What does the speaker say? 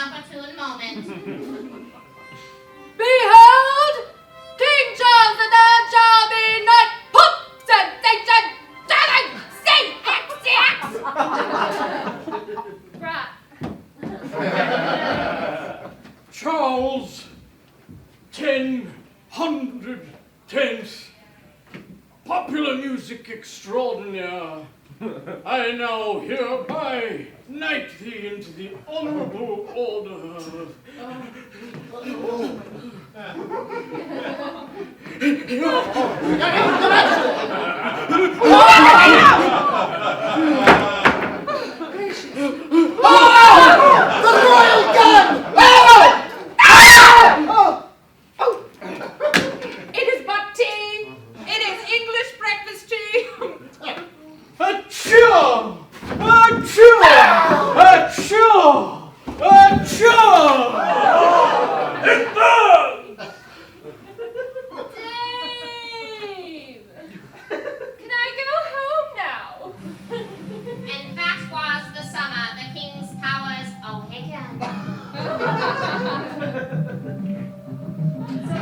opportune moment. Behold, King Charles III shall be not put sensation, darling, Charles 10/10th, popular music extraordinaire, I now hereby knight thee into the honorable order of... The royal gun! It is but tea. It is English breakfast tea. Achoo! Achoo!